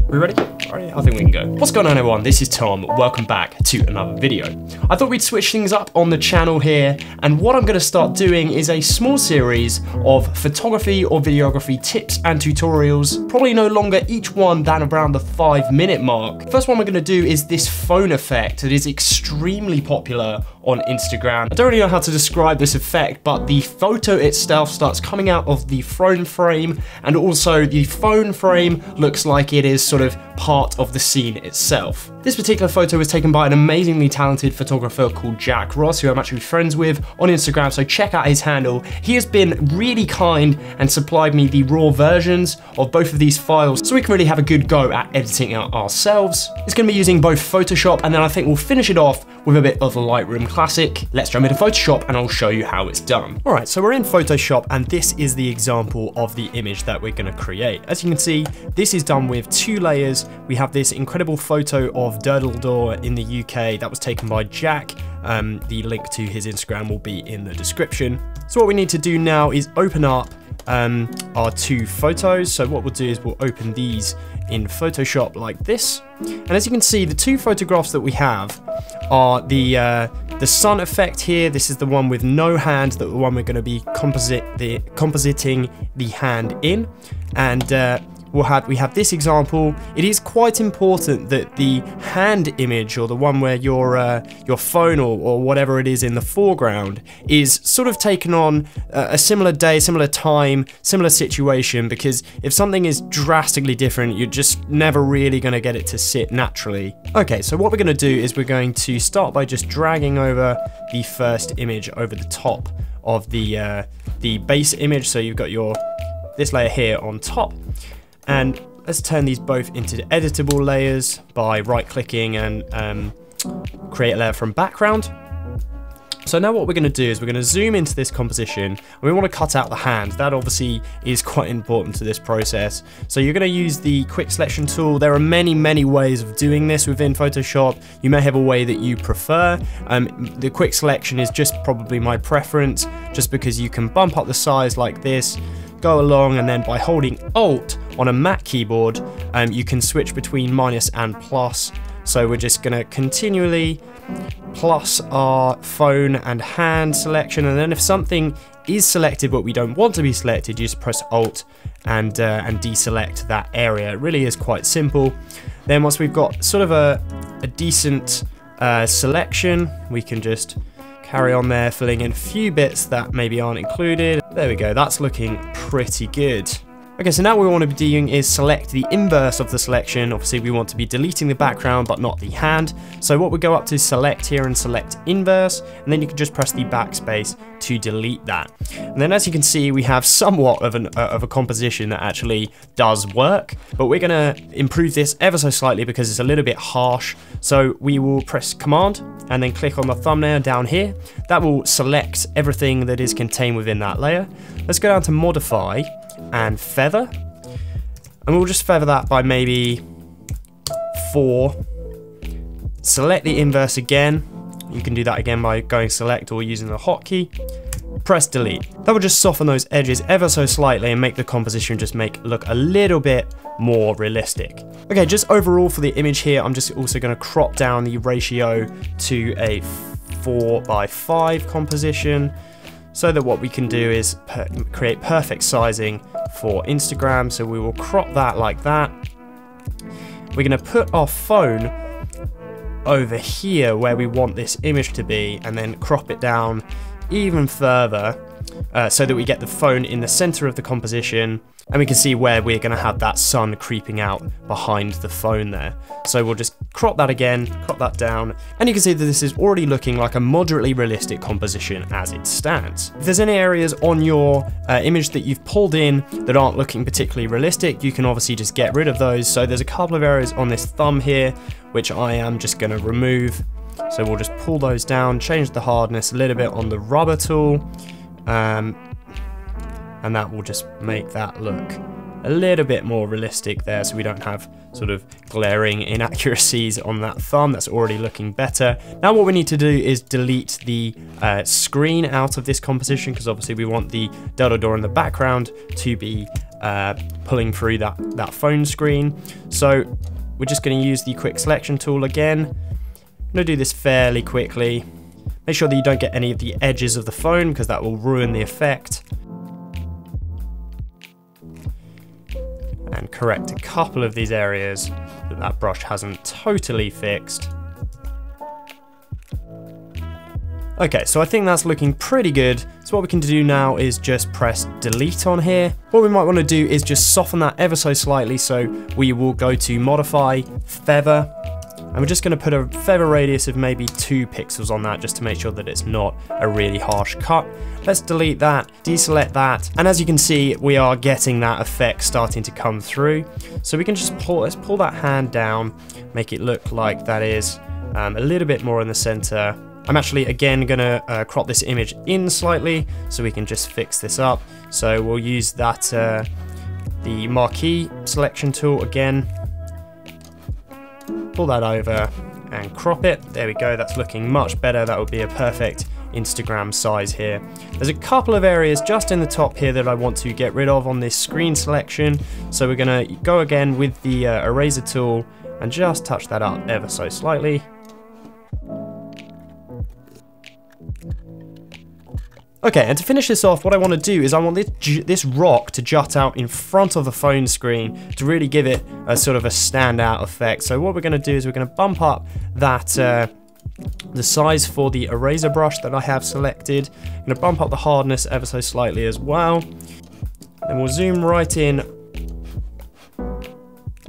We ready? Alright, I think we can go. What's going on, everyone? This is Tom. Welcome back to another video. I thought we'd switch things up on the channel here, and what I'm going to start doing is a small series of photography or videography tips and tutorials, probably no longer each one than around the 5-minute mark. First one we're going to do is this phone effect that is extremely popular on Instagram. I don't really know how to describe this effect, but the photo itself starts coming out of the phone frame, and also the phone frame looks like it is sort of part of the scene itself. This particular photo was taken by an amazingly talented photographer called Jack Ross, who I'm actually friends with on Instagram, so check out his handle. He has been really kind and supplied me the raw versions of both of these files so we can really have a good go at editing it ourselves. It's going to be using both Photoshop, and then I think we'll finish it off with a bit of a Lightroom classic. Let's jump into Photoshop and I'll show you how it's done. All right, so we're in Photoshop, and this is the example of the image that we're going to create. As you can see, this is done with 2 layers. We have this incredible photo of Durdledore in the UK that was taken by Jack. The link to his Instagram will be in the description. So what we need to do now is open up our 2 photos. So what we'll do is we'll open these in Photoshop like this. And as you can see, the 2 photographs that we have are the sun effect here. This is the one with no hand, the one we're going to be compositing the hand in. And we have this example. It is quite important that the hand image, or the one where your phone or whatever it is in the foreground, is sort of taken on a similar day, similar time, similar situation, because if something is drastically different, you're just never really going to get it to sit naturally. Okay, so what we're going to do is we're going to start by just dragging over the first image over the top of the base image. So you've got this layer here on top. And let's turn these both into editable layers by right-clicking and create a layer from background. So now what we're going to do is we're going to zoom into this composition, and we want to cut out the hand. That obviously is quite important to this process. So you're going to use the quick selection tool. There are many ways of doing this within Photoshop. You may have a way that you prefer. The quick selection is just probably my preference, just because you can bump up the size like this, go along, and then by holding Alt on a Mac keyboard, you can switch between minus and plus. So we're just going to continually plus our phone and hand selection, and then if something is selected but we don't want to be selected, you just press Alt and deselect that area. It really is quite simple. Then once we've got sort of a decent selection, we can just carry on there, filling in a few bits that maybe aren't included. There we go, that's looking pretty good. Okay, so now what we want to be doing is select the inverse of the selection. Obviously we want to be deleting the background but not the hand. So what we go up to select here and select inverse, and then you can just press the backspace to delete that. And then as you can see, we have somewhat of a composition that actually does work, but we're going to improve this ever so slightly because it's a little bit harsh. So we will press Command and then click on the thumbnail down here. That will select everything that is contained within that layer. Let's go down to Modify and Feather, and we'll just feather that by maybe 4. Select the inverse again. You can do that again by going select or using the hotkey. Press delete. That will just soften those edges ever so slightly and make the composition just look a little bit more realistic. Okay, just overall for the image here, I'm just also going to crop down the ratio to a 4:5 composition, so that what we can do is create perfect sizing for Instagram. So we will crop that like that. We're going to put our phone over here where we want this image to be, and then crop it down even further so that we get the phone in the center of the composition, and we can see where we're going to have that sun creeping out behind the phone there. So we'll just crop that again, crop that down, and you can see that this is already looking like a moderately realistic composition as it stands. If there's any areas on your image that you've pulled in that aren't looking particularly realistic, you can obviously just get rid of those. So there's a couple of areas on this thumb here which I am just going to remove. So we'll just pull those down, change the hardness a little bit on the rubber tool, and that will just make that look a little bit more realistic there so we don't have sort of glaring inaccuracies on that thumb. That's already looking better. Now what we need to do is delete the screen out of this composition, because obviously we want the Delta door in the background to be pulling through that phone screen. So we're just going to use the quick selection tool again. I'm going to do this fairly quickly. Make sure that you don't get any of the edges of the phone, because that will ruin the effect. And correct a couple of these areas that brush hasn't totally fixed. Okay, so I think that's looking pretty good. So what we can do now is just press delete on here. What we might want to do is just soften that ever so slightly. So we will go to modify, feather, and we're just going to put a feather radius of maybe 2 pixels on that, just to make sure that it's not a really harsh cut. Let's delete that, deselect that, and as you can see, we are getting that effect starting to come through. So we can just let's pull that hand down, make it look like that is a little bit more in the center. I'm actually again gonna crop this image in slightly so we can just fix this up. So we'll use that the marquee selection tool again. Pull that over and crop it. There we go, that's looking much better. That would be a perfect Instagram size here. There's a couple of areas just in the top here that I want to get rid of on this screen selection. So we're gonna go again with the eraser tool and just touch that up ever so slightly. Okay, and to finish this off, what I want to do is I want this rock to jut out in front of the phone screen to really give it a sort of a standout effect. So what we're going to do is we're going to bump up that the size for the eraser brush that I have selected. I'm going to bump up the hardness ever so slightly as well. And we'll zoom right in.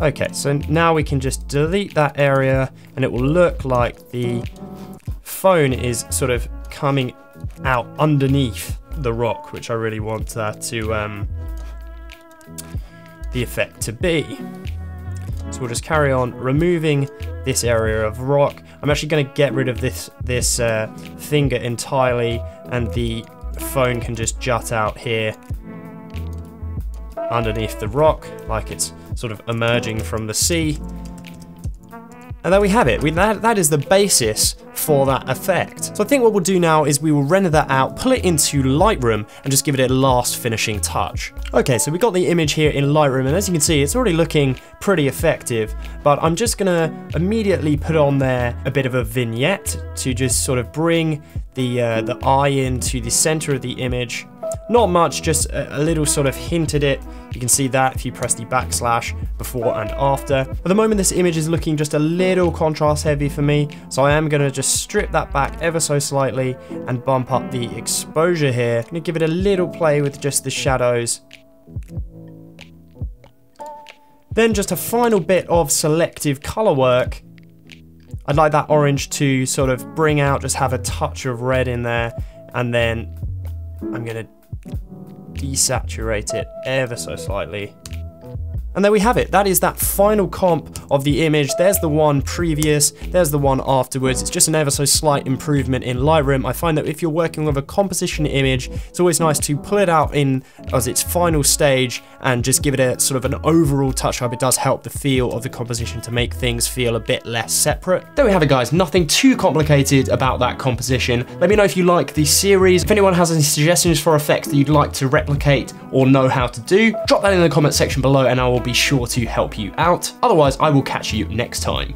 Okay, so now we can just delete that area and it will look like the phone is sort of coming out underneath the rock, which I really want that to the effect to be. So we'll just carry on removing this area of rock. I'm actually going to get rid of this finger entirely, and the phone can just jut out here underneath the rock like it's sort of emerging from the sea. And there we have it. That is the basis for that effect. So I think what we'll do now is we will render that out, pull it into Lightroom, and just give it a last finishing touch. Okay, so we got the image here in Lightroom, and as you can see, it's already looking pretty effective, but I'm just gonna immediately put on there a bit of a vignette to just sort of bring the eye into the center of the image. Not much, just a little sort of hint at it. You can see that if you press the backslash before and after. At the moment, this image is looking just a little contrast heavy for me, so I am going to just strip that back ever so slightly and bump up the exposure here. I'm going to give it a little play with just the shadows. Then just a final bit of selective color work. I'd like that orange to sort of bring out, just have a touch of red in there, and then I'm going to desaturate it ever so slightly. And there we have it. That is that final comp of the image. There's the one previous, there's the one afterwards. It's just an ever so slight improvement in Lightroom. I find that if you're working with a composition image, it's always nice to pull it out in as its final stage and just give it a sort of an overall touch up. It does help the feel of the composition to make things feel a bit less separate. There we have it, guys. Nothing too complicated about that composition. Let me know if you like the series. If anyone has any suggestions for effects that you'd like to replicate or know how to do, drop that in the comment section below and I will be sure to help you out. Otherwise, I will catch you next time.